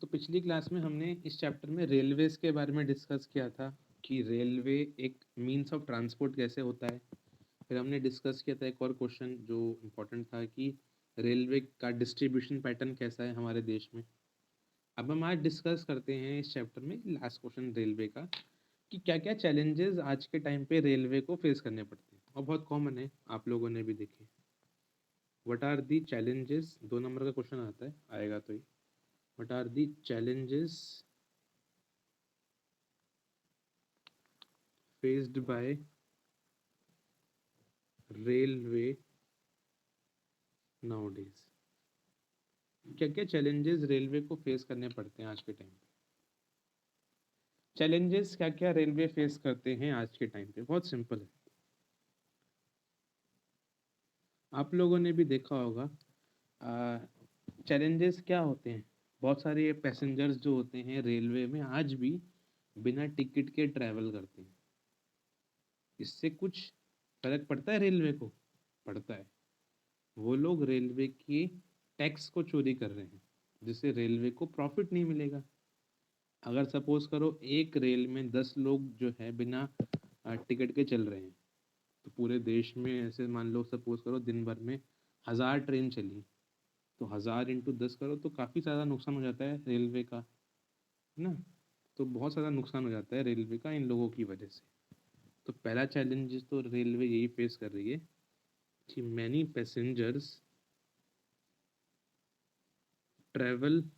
तो पिछली क्लास में हमने इस चैप्टर में रेलवेज के बारे में डिस्कस किया था कि रेलवे एक मीन्स ऑफ ट्रांसपोर्ट कैसे होता है। फिर हमने डिस्कस किया था एक और क्वेश्चन जो इम्पोर्टेंट था कि रेलवे का डिस्ट्रीब्यूशन पैटर्न कैसा है हमारे देश में। अब हम आज डिस्कस करते हैं इस चैप्टर में लास्ट क्वेश्चन रेलवे का कि क्या क्या चैलेंजेस आज के टाइम पे रेलवे को फेस करने पड़ते हैं और बहुत कॉमन है, आप लोगों ने भी देखे। What are the challenges, 2 number का क्वेश्चन आता है, आएगा तो ही। What are the challenges faced by railway nowadays। क्या क्या चैलेंजेस रेलवे को फेस करने पड़ते हैं आज के टाइम पे। चैलेंजेस क्या क्या रेलवे फेस करते हैं आज के टाइम पे, बहुत सिंपल है। आप लोगों ने भी देखा होगा चैलेंजेस क्या होते हैं। बहुत सारे पैसेंजर्स जो होते हैं रेलवे में आज भी बिना टिकट के ट्रैवल करते हैं। इससे कुछ फर्क पड़ता है रेलवे को? पड़ता है। वो लोग रेलवे की टैक्स को चोरी कर रहे हैं, जिससे रेलवे को प्रॉफिट नहीं मिलेगा। अगर सपोज करो एक रेल में 10 लोग जो है बिना टिकट के चल रहे हैं, तो पूरे देश में ऐसे मान लो सपोज करो दिन भर में 1000 ट्रेन चली, तो 1000 इंटू 10 करो तो काफ़ी ज़्यादा नुकसान हो जाता है रेलवे का, है ना। तो बहुत ज़्यादा नुकसान हो जाता है रेलवे का इन लोगों की वजह से। तो पहला चैलेंज तो रेलवे यही फेस कर रही है कि many passengers travel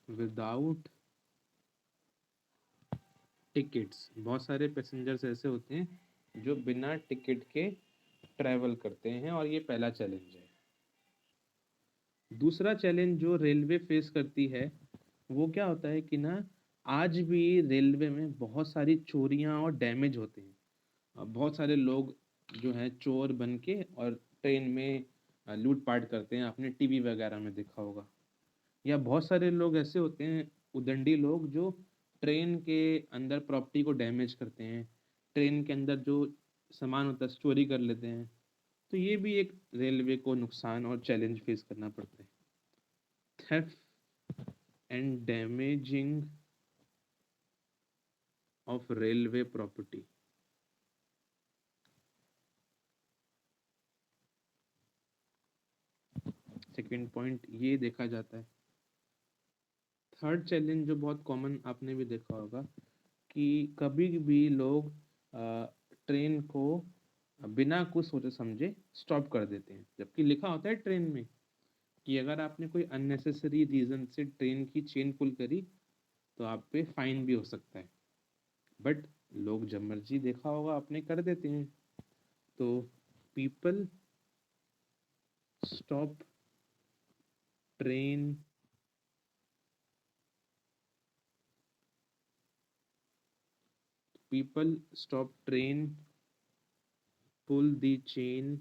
without tickets. बहुत सारे पैसेंजर्स ऐसे होते हैं जो बिना टिकट के ट्रैवल करते हैं, और ये पहला चैलेंज है। दूसरा चैलेंज जो रेलवे फेस करती है वो क्या होता है कि ना, आज भी रेलवे में बहुत सारी चोरियां और डैमेज होते हैं। बहुत सारे लोग जो हैं चोर बन के और ट्रेन में लूट पाट करते हैं, आपने टीवी वगैरह में देखा होगा। या बहुत सारे लोग ऐसे होते हैं उदंडी लोग जो ट्रेन के अंदर प्रॉपर्टी को डैमेज करते हैं, ट्रेन के अंदर जो सामान होता है चोरी कर लेते हैं। तो ये भी एक रेलवे को नुकसान और चैलेंज फेस करना पड़ता है। Theft and damaging of railway property. Second point ये देखा जाता है। थर्ड चैलेंज जो बहुत कॉमन आपने भी देखा होगा कि कभी भी लोग ट्रेन को बिना कुछ सोचे समझे स्टॉप कर देते हैं, जबकि लिखा होता है ट्रेन में कि अगर आपने कोई अननेसेसरी रीज़न से ट्रेन की चेन पुल करी तो आप पे फाइन भी हो सकता है। बट लोग जब मर्जी देखा होगा अपने कर देते हैं। तो people stop train people stop train pull the chain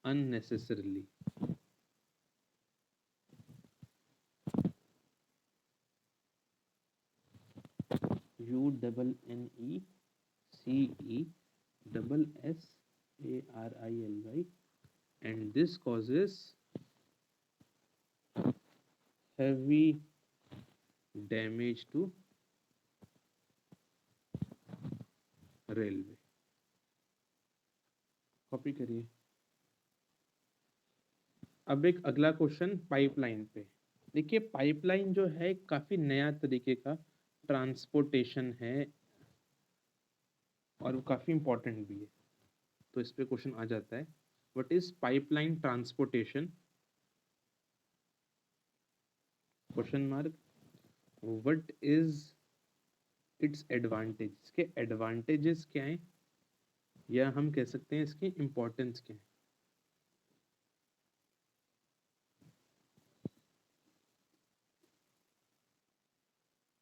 unnecessarily। UNNECESSARILY, and this causes heavy damage to railway। Copy करिए। अब एक अगला क्वेश्चन पाइपलाइन पे। देखिए पाइपलाइन जो है काफी नया तरीके का ट्रांसपोर्टेशन है और वो काफी इंपॉर्टेंट भी है। तो इस पे क्वेश्चन आ जाता है, what is pipeline transportation, question mark. What is it's advantage, इसके एडवांटेजेस क्या हैं, या हम कह सकते हैं इसकी इम्पोर्टेंस क्या है।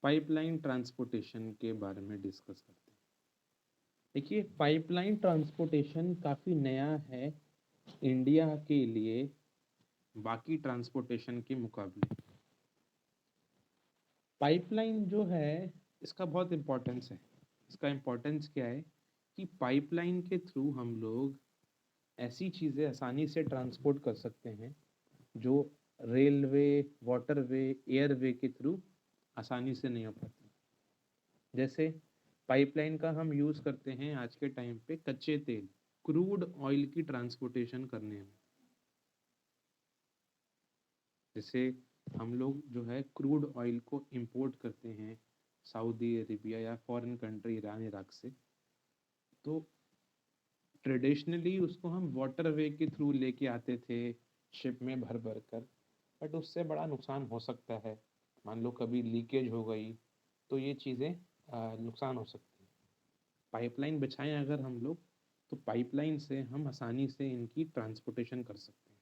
पाइपलाइन ट्रांसपोर्टेशन के बारे में डिस्कस करते हैं। देखिए पाइपलाइन ट्रांसपोर्टेशन काफ़ी नया है इंडिया के लिए बाकी ट्रांसपोर्टेशन के मुकाबले। पाइपलाइन जो है इसका बहुत इम्पोर्टेंस है। इसका इम्पोर्टेंस क्या है कि पाइपलाइन के थ्रू हम लोग ऐसी चीज़ें आसानी से ट्रांसपोर्ट कर सकते हैं जो रेलवे, वाटरवे, एयरवे के थ्रू आसानी से नहीं हो पाती। जैसे पाइपलाइन का हम यूज़ करते हैं आज के टाइम पे कच्चे तेल, क्रूड ऑयल की ट्रांसपोर्टेशन करने में। जैसे हम लोग जो है क्रूड ऑयल को इंपोर्ट करते हैं सऊदी अरेबिया या फॉरेन कंट्री ईरान इराक से, तो ट्रेडिशनली उसको हम वाटरवे के थ्रू लेके आते थे शिप में भर भर कर, बट उससे बड़ा नुकसान हो सकता है। मान लो कभी लीकेज हो गई तो ये चीज़ें नुकसान हो सकती हैं। पाइपलाइन बिछाएं अगर हम लोग, तो पाइपलाइन से हम आसानी से इनकी ट्रांसपोर्टेशन कर सकते हैं।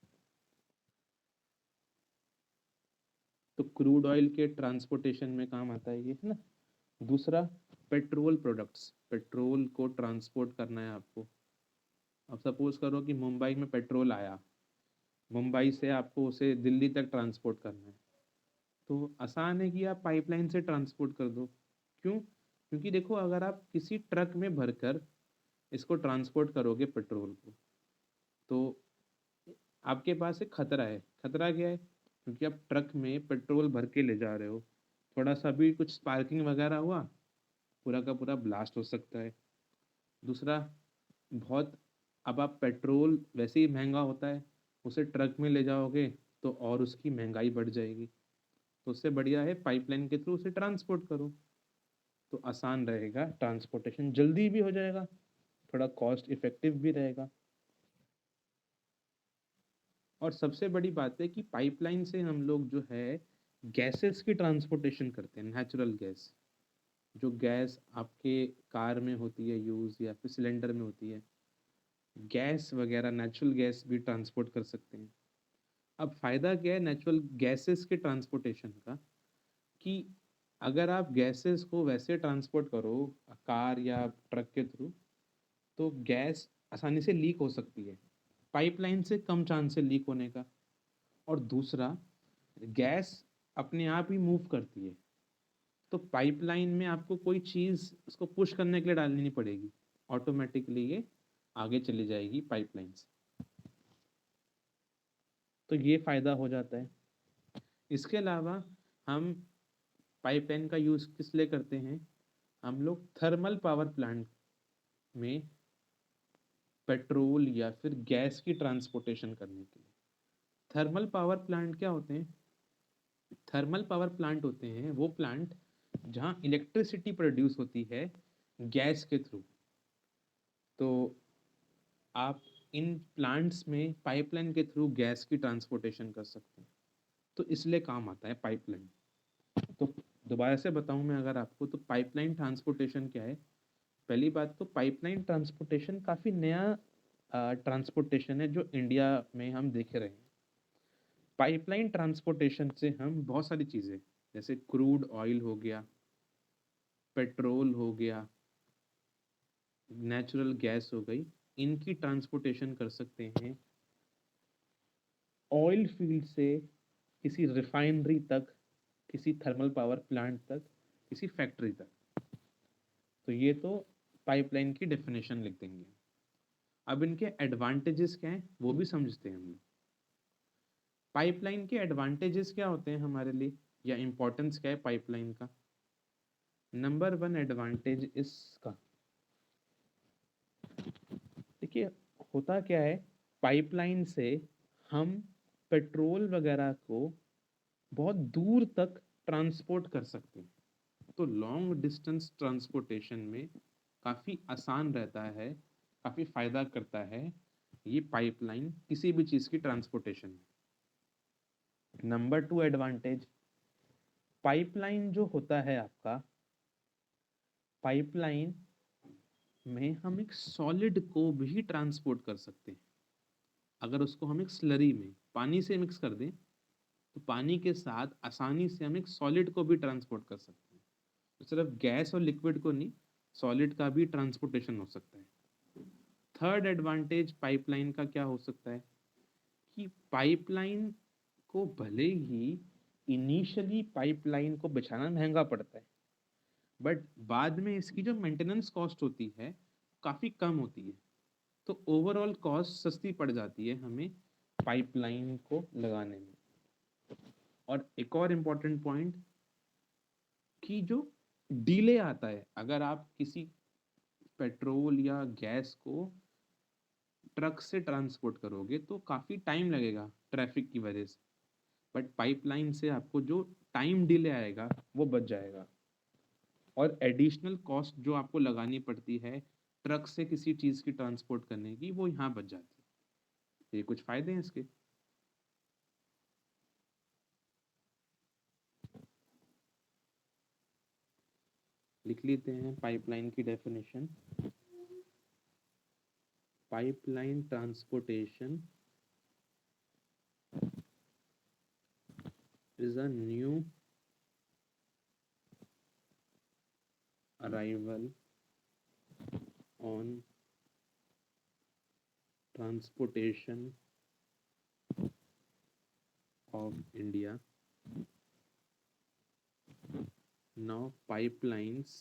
तो क्रूड ऑयल के ट्रांसपोर्टेशन में काम आता है ये, है ना। दूसरा, पेट्रोल प्रोडक्ट्स, पेट्रोल को ट्रांसपोर्ट करना है आपको। अब सपोज करो कि मुंबई में पेट्रोल आया, मुंबई से आपको उसे दिल्ली तक ट्रांसपोर्ट करना है, तो आसान है कि आप पाइपलाइन से ट्रांसपोर्ट कर दो। क्यों? क्योंकि देखो, अगर आप किसी ट्रक में भरकर इसको ट्रांसपोर्ट करोगे पेट्रोल को, तो आपके पास एक खतरा है। खतरा क्या है? क्योंकि आप ट्रक में पेट्रोल भर के ले जा रहे हो, थोड़ा सा भी कुछ स्पार्किंग वगैरह हुआ, पूरा का पूरा ब्लास्ट हो सकता है। दूसरा, बहुत, अब आप पेट्रोल वैसे ही महंगा होता है, उसे ट्रक में ले जाओगे तो और उसकी महंगाई बढ़ जाएगी। तो उससे बढ़िया है पाइपलाइन के थ्रू उसे ट्रांसपोर्ट करो, तो आसान रहेगा, ट्रांसपोर्टेशन जल्दी भी हो जाएगा, थोड़ा कॉस्ट इफेक्टिव भी रहेगा। और सबसे बड़ी बात है कि पाइपलाइन से हम लोग जो है गैसेस की ट्रांसपोर्टेशन करते हैं, नेचुरल गैस। जो गैस आपके कार में होती है यूज़, या फिर सिलेंडर में होती है, गैस वगैरह नेचुरल गैस भी ट्रांसपोर्ट कर सकते हैं। अब फ़ायदा क्या है नेचुरल गैसेस के ट्रांसपोर्टेशन का, कि अगर आप गैसेस को वैसे ट्रांसपोर्ट करो कार या ट्रक के थ्रू, तो गैस आसानी से लीक हो सकती है, पाइपलाइन से कम चांस है लीक होने का। और दूसरा, गैस अपने आप ही मूव करती है, तो पाइपलाइन में आपको कोई चीज़ उसको पुश करने के लिए डालनी नहीं पड़ेगी, ऑटोमेटिकली ये आगे चली जाएगी पाइपलाइन से। तो ये फ़ायदा हो जाता है। इसके अलावा हम पाइपलाइन का यूज़ किस लिए करते हैं? हम लोग थर्मल पावर प्लांट में पेट्रोल या फिर गैस की ट्रांसपोर्टेशन करने के लिए। थर्मल पावर प्लांट क्या होते हैं? थर्मल पावर प्लांट होते हैं वो प्लांट जहाँ इलेक्ट्रिसिटी प्रोड्यूस होती है गैस के थ्रू। तो आप इन प्लांट्स में पाइपलाइन के थ्रू गैस की ट्रांसपोर्टेशन कर सकते हैं, तो इसलिए काम आता है पाइपलाइन। तो दोबारा से बताऊं मैं अगर आपको, तो पाइपलाइन ट्रांसपोर्टेशन क्या है। पहली बात तो पाइपलाइन ट्रांसपोर्टेशन काफ़ी नया ट्रांसपोर्टेशन है जो इंडिया में हम देख रहे हैं। पाइपलाइन ट्रांसपोर्टेशन से हम बहुत सारी चीज़ें, जैसे क्रूड ऑयल हो गया, पेट्रोल हो गया, नेचुरल गैस हो गई, इनकी ट्रांसपोर्टेशन कर सकते हैं ऑयल फील्ड से किसी रिफाइनरी तक, किसी थर्मल पावर प्लांट तक, किसी फैक्ट्री तक। तो ये तो पाइपलाइन की डेफिनेशन लिख देंगे। अब इनके एडवांटेजेस क्या हैं वो भी समझते हैं हम लोग। पाइपलाइन के एडवांटेजेस क्या होते हैं हमारे लिए, या इम्पोर्टेंस क्या है पाइपलाइन का? नंबर वन एडवांटेज इसका, देखिए होता क्या है, पाइपलाइन से हम पेट्रोल वगैरह को बहुत दूर तक ट्रांसपोर्ट कर सकते हैं। तो लॉन्ग डिस्टेंस ट्रांसपोर्टेशन में काफ़ी आसान रहता है, काफ़ी फ़ायदा करता है ये पाइपलाइन किसी भी चीज़ की ट्रांसपोर्टेशन में। नंबर टू एडवांटेज, पाइपलाइन जो होता है आपका, पाइपलाइन में हम एक सॉलिड को भी ट्रांसपोर्ट कर सकते हैं। अगर उसको हम एक स्लरी में पानी से मिक्स कर दें, तो पानी के साथ आसानी से हम एक सॉलिड को भी ट्रांसपोर्ट कर सकते हैं। तो सिर्फ गैस और लिक्विड को नहीं, सॉलिड का भी ट्रांसपोर्टेशन हो सकता है। थर्ड एडवांटेज पाइपलाइन का क्या हो सकता है, कि पाइपलाइन को भले ही इनिशियली पाइपलाइन को बिछाना महंगा पड़ता है, बट बाद में इसकी जो मेंटेनेंस कॉस्ट होती है काफ़ी कम होती है। तो ओवरऑल कॉस्ट सस्ती पड़ जाती है हमें पाइपलाइन को लगाने में। और एक और इम्पोर्टेंट पॉइंट कि जो डिले आता है, अगर आप किसी पेट्रोल या गैस को ट्रक से ट्रांसपोर्ट करोगे तो काफ़ी टाइम लगेगा ट्रैफिक की वजह से, बट पाइपलाइन से आपको जो टाइम डिले आएगा वो बच जाएगा, और एडिशनल कॉस्ट जो आपको लगानी पड़ती है ट्रक से किसी चीज़ की ट्रांसपोर्ट करने की, वो यहाँ बच जाती है। ये कुछ फ़ायदे हैं इसके। लिख लेते हैं पाइपलाइन की definition. Pipeline transportation is a new arrival on transportation of India. Now pipelines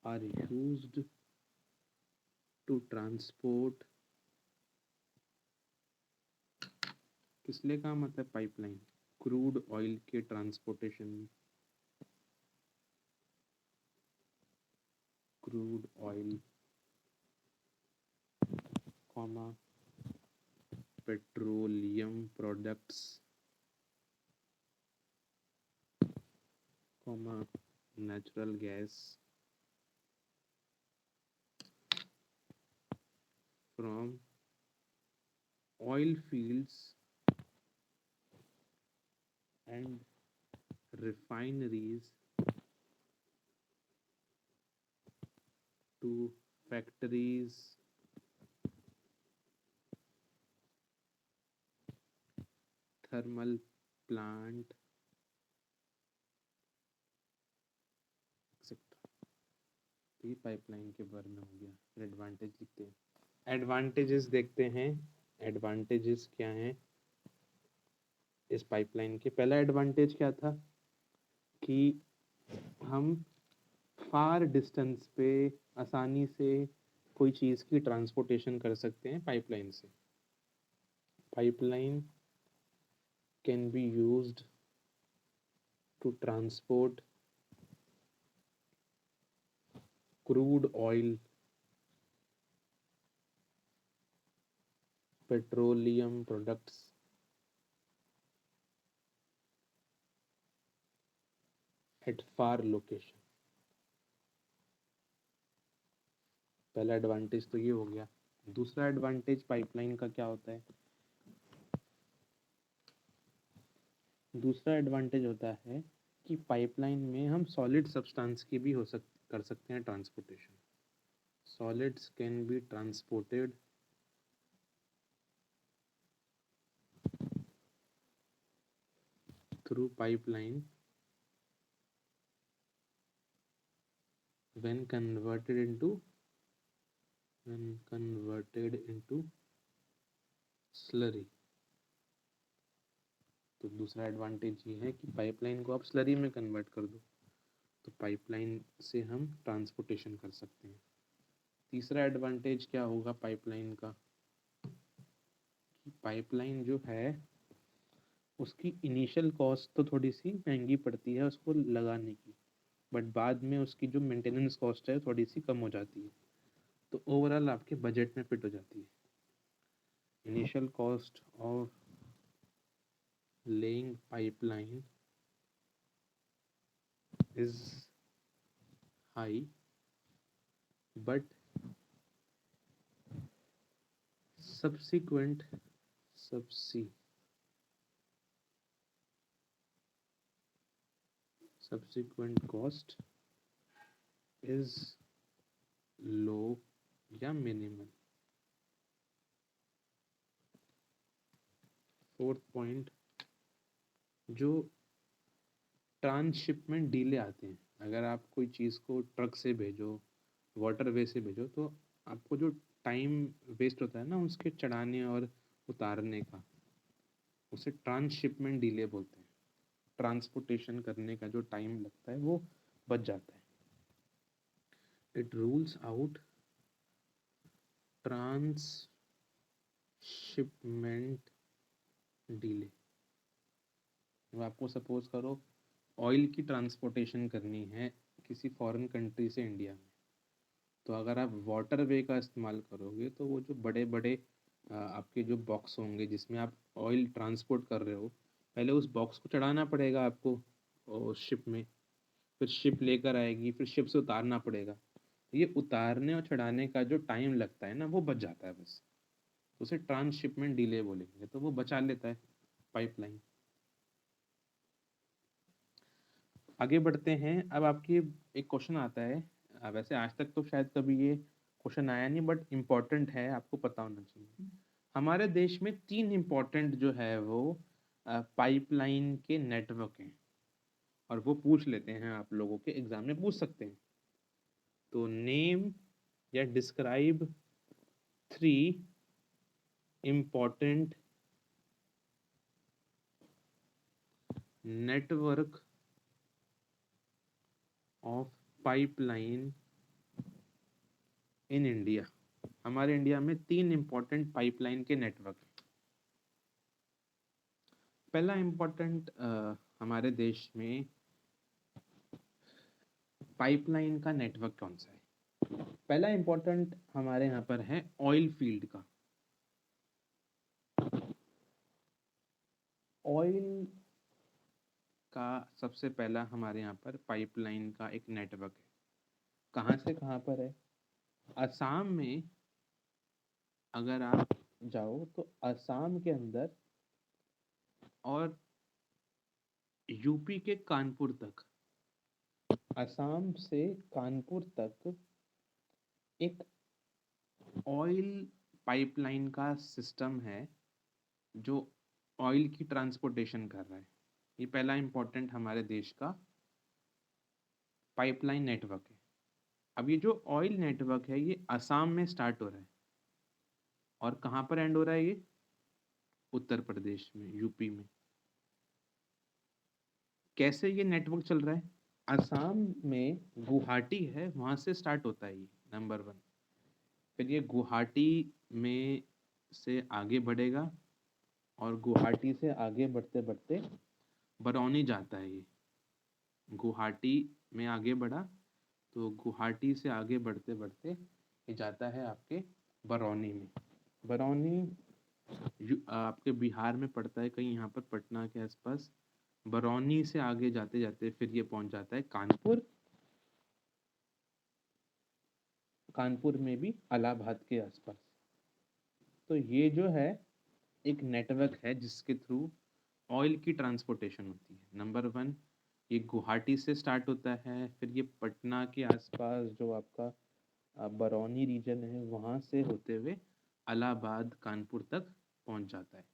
are used to transport, किस लिए काम आता है पाइपलाइन? क्रूड ऑयल के ट्रांसपोर्टेशन में। Crude oil comma petroleum products comma natural gas from oil fields and refineries to factories, thermal plant, etcetera. तो ये pipeline के बारे में हो गया। फिर एडवांटेज लिखते हैं। एडवांटेजेस देखते हैं, एडवांटेजेस क्या हैं इस पाइपलाइन के। पहला एडवांटेज क्या था कि हम फार डिस्टेंस पे आसानी से कोई चीज़ की ट्रांसपोर्टेशन कर सकते हैं पाइपलाइन से। Pipeline can be used to transport crude oil, petroleum products at far location. पहला एडवांटेज तो ये हो गया। दूसरा एडवांटेज पाइपलाइन का क्या होता है? दूसरा एडवांटेज होता है कि पाइपलाइन में हम सॉलिड सब्सटेंस की भी कर सकते हैं transportation. Solids can be transported through pipeline when converted into slurry। तो दूसरा एडवांटेज ये है कि पाइपलाइन को आप स्लरी में कन्वर्ट कर दो, तो पाइपलाइन से हम ट्रांसपोर्टेशन कर सकते हैं। तीसरा एडवांटेज क्या होगा पाइपलाइन का? कि पाइपलाइन जो है उसकी इनिशियल कॉस्ट तो थोड़ी सी महंगी पड़ती है उसको लगाने की, बट बाद में उसकी जो मेंटेनेंस कॉस्ट है थोड़ी सी कम हो जाती है, तो ओवरऑल आपके बजट में फिट हो जाती है। Initial cost of laying pipeline is high, but subsequent subsequent cost is low या मिनिमल। फोर्थ पॉइंट, जो ट्रांसशिपमेंट डिले आते हैं, अगर आप कोई चीज़ को ट्रक से भेजो, वाटरवे से भेजो, तो आपको जो टाइम वेस्ट होता है ना उसके चढ़ाने और उतारने का, उसे ट्रांसशिपमेंट डिले बोलते हैं। ट्रांसपोर्टेशन करने का जो टाइम लगता है वो बच जाता है। It rules out transshipment delay. अब आपको सपोज करो ऑयल की ट्रांसपोर्टेशन करनी है किसी फॉरेन कंट्री से इंडिया में, तो अगर आप वाटर वे का इस्तेमाल करोगे तो वो जो बड़े बड़े आपके जो बॉक्स होंगे जिसमें आप ऑयल ट्रांसपोर्ट कर रहे हो, पहले उस बॉक्स को चढ़ाना पड़ेगा आपको शिप में, फिर शिप लेकर आएगी, फिर शिप से उतारना पड़ेगा। ये उतारने और चढ़ाने का जो टाइम लगता है ना, वो बच जाता है बस, तो उसे ट्रांसशिपमेंट डिले बोलेंगे, तो वो बचा लेता है पाइपलाइन। आगे बढ़ते हैं। अब आपकी एक क्वेश्चन आता है, वैसे आज तक तो शायद कभी ये क्वेश्चन आया नहीं, बट इम्पोर्टेंट है, आपको पता होना चाहिए। हमारे देश में 3 इम्पोर्टेंट जो है वो पाइपलाइन के नेटवर्क हैं, और वो पूछ लेते हैं, आप लोगों के एग्जाम में पूछ सकते हैं। तो नेम या describe 3 important network of pipeline in India. हमारे इंडिया में 3 इम्पोर्टेंट पाइपलाइन के नेटवर्क हैं। पहला इम्पोर्टेंट हमारे देश में पाइपलाइन का नेटवर्क कौन सा है? पहला इम्पोर्टेंट हमारे यहाँ पर है ऑयल फील्ड का। ऑयल का सबसे पहला हमारे यहाँ पर पाइपलाइन का एक नेटवर्क है। कहाँ से कहाँ पर है? असम में अगर आप जाओ तो असम के अंदर और यूपी के कानपुर तक, असम से कानपुर तक एक ऑयल पाइपलाइन का सिस्टम है जो ऑयल की ट्रांसपोर्टेशन कर रहा है। ये पहला इम्पोर्टेंट हमारे देश का पाइपलाइन नेटवर्क है। अब ये जो ऑयल नेटवर्क है ये असम में स्टार्ट हो रहा है, और कहाँ पर एंड हो रहा है? ये उत्तर प्रदेश में, यूपी में। कैसे ये नेटवर्क चल रहा है? असम में गुवाहाटी है, वहाँ से स्टार्ट होता है ये, नंबर 1। फिर ये गुवाहाटी में से आगे बढ़ेगा, और गुवाहाटी से आगे बढ़ते बढ़ते बरौनी जाता है ये। गुवाहाटी में आगे बढ़ा, तो गुवाहाटी से आगे बढ़ते बढ़ते ये जाता है आपके बरौनी में। बरौनी आपके बिहार में पड़ता है, कहीं यहाँ पर पटना के आसपास। बरौनी से आगे जाते जाते फिर ये पहुंच जाता है कानपुर। कानपुर में भी इलाहाबाद के आसपास। तो ये जो है एक नेटवर्क है जिसके थ्रू ऑयल की ट्रांसपोर्टेशन होती है। नंबर 1 ये गुवाहाटी से स्टार्ट होता है, फिर ये पटना के आसपास जो आपका बरौनी रीजन है वहाँ से होते हुए इलाहाबाद कानपुर तक पहुँच जाता है।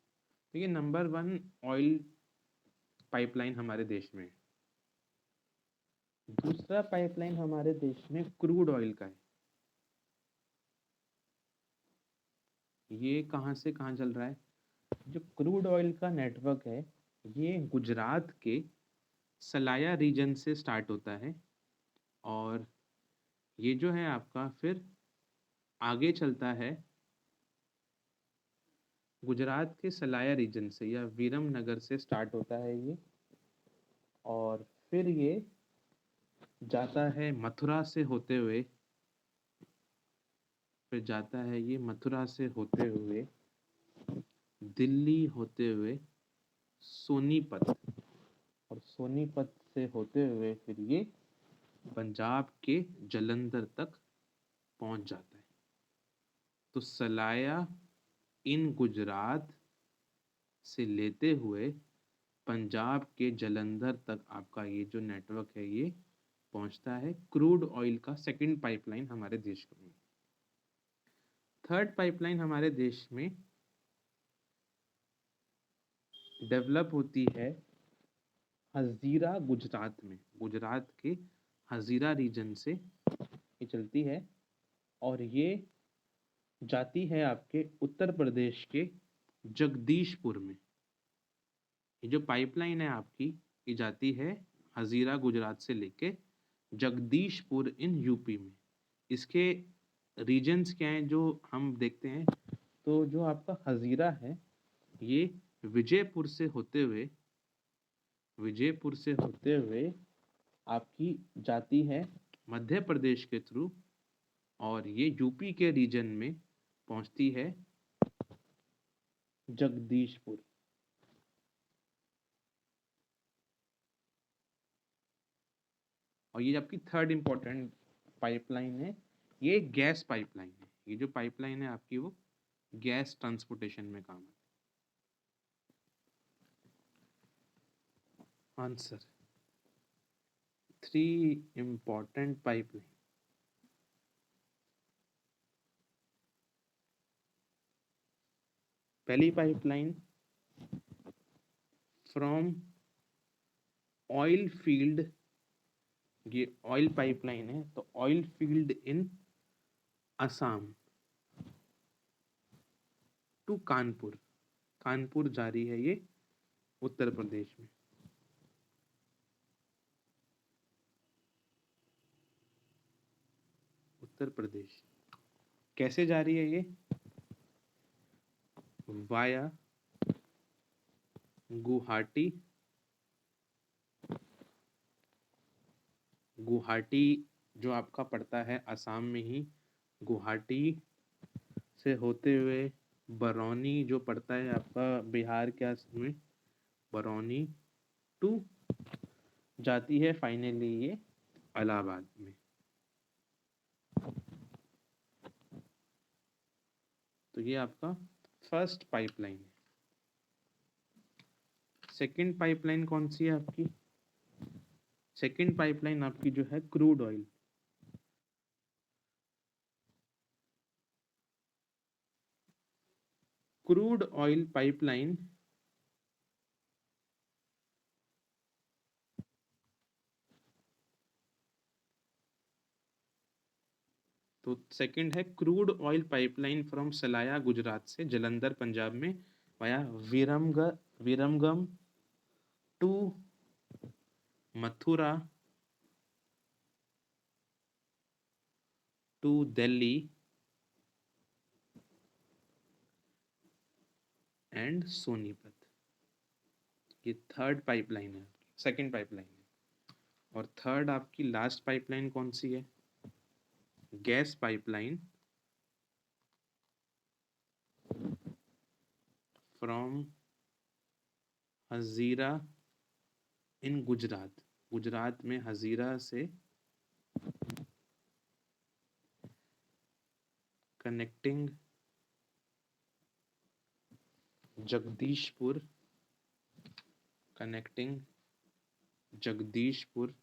तो ये नंबर 1 ऑयल पाइपलाइन हमारे देश में है। दूसरा पाइपलाइन हमारे देश में क्रूड ऑयल का है। ये कहाँ से कहाँ चल रहा है? जो क्रूड ऑयल का नेटवर्क है ये गुजरात के सलाया रीजन से स्टार्ट होता है, और ये जो है आपका फिर आगे चलता है गुजरात के सलाया रीजन से, या वीरम नगर से स्टार्ट होता है ये, और फिर ये जाता है मथुरा से होते हुए, फिर जाता है ये मथुरा से होते हुए दिल्ली होते हुए सोनीपत, और सोनीपत से होते हुए फिर ये पंजाब के जलंधर तक पहुंच जाता है। तो सलाया इन गुजरात से लेते हुए पंजाब के जलंधर तक आपका ये जो नेटवर्क है ये पहुंचता है। क्रूड ऑयल का सेकंड पाइपलाइन हमारे देश में। थर्ड पाइपलाइन हमारे देश में डेवलप होती है हजीरा गुजरात में। गुजरात के हजीरा रीजन से ये चलती है, और ये जाती है आपके उत्तर प्रदेश के जगदीशपुर में। ये जो पाइपलाइन है आपकी, ये जाती है हजीरा गुजरात से लेके जगदीशपुर इन यूपी में। इसके रीजन्स क्या हैं जो हम देखते हैं? तो जो आपका हजीरा है ये विजयपुर से होते हुए आपकी जाती है मध्य प्रदेश के थ्रू, और ये यूपी के रीजन में पहुंचती है जगदीशपुर। और ये आपकी थर्ड इंपॉर्टेंट पाइपलाइन है, ये गैस पाइपलाइन है। ये जो पाइपलाइन है आपकी वो गैस ट्रांसपोर्टेशन में काम है। Answer 3 important pipeline. पहली पाइपलाइन फ्रॉम ऑयल फील्ड, ये ऑयल पाइपलाइन है, तो oil field in Assam to Kanpur. Kanpur जा रही है ये उत्तर प्रदेश में। उत्तर प्रदेश कैसे जा रही है ये? वाया गुवाहाटी। गुवाहाटी जो आपका पड़ता है असम में ही, गुवाहाटी से होते हुए बरौनी जो पड़ता है आपका बिहार के में, बरौनी टू जाती है फाइनली ये इलाहाबाद में। तो ये आपका फर्स्ट पाइपलाइन है। सेकंड पाइपलाइन कौन सी है आपकी? सेकंड पाइपलाइन आपकी जो है crude oil. Crude oil pipeline तो सेकंड है crude oil pipeline from Salaya Gujarat से जलंधर पंजाब में via Viramgam to Mathura to Delhi and Sonipat. ये थर्ड पाइपलाइन है, सेकंड पाइपलाइन है। और थर्ड आपकी लास्ट पाइपलाइन कौन सी है? Gas pipeline from Hazira in Gujarat. Gujarat में हजीरा से कनेक्टिंग जगदीशपुर, कनेक्टिंग जगदीशपुर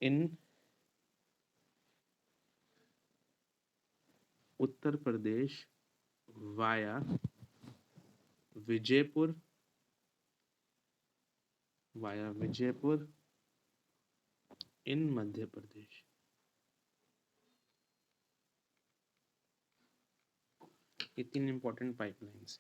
इन उत्तर प्रदेश वाया विजयपुर, वाया विजयपुर इन मध्य प्रदेश। ये 3 इंपॉर्टेंट पाइपलाइंस।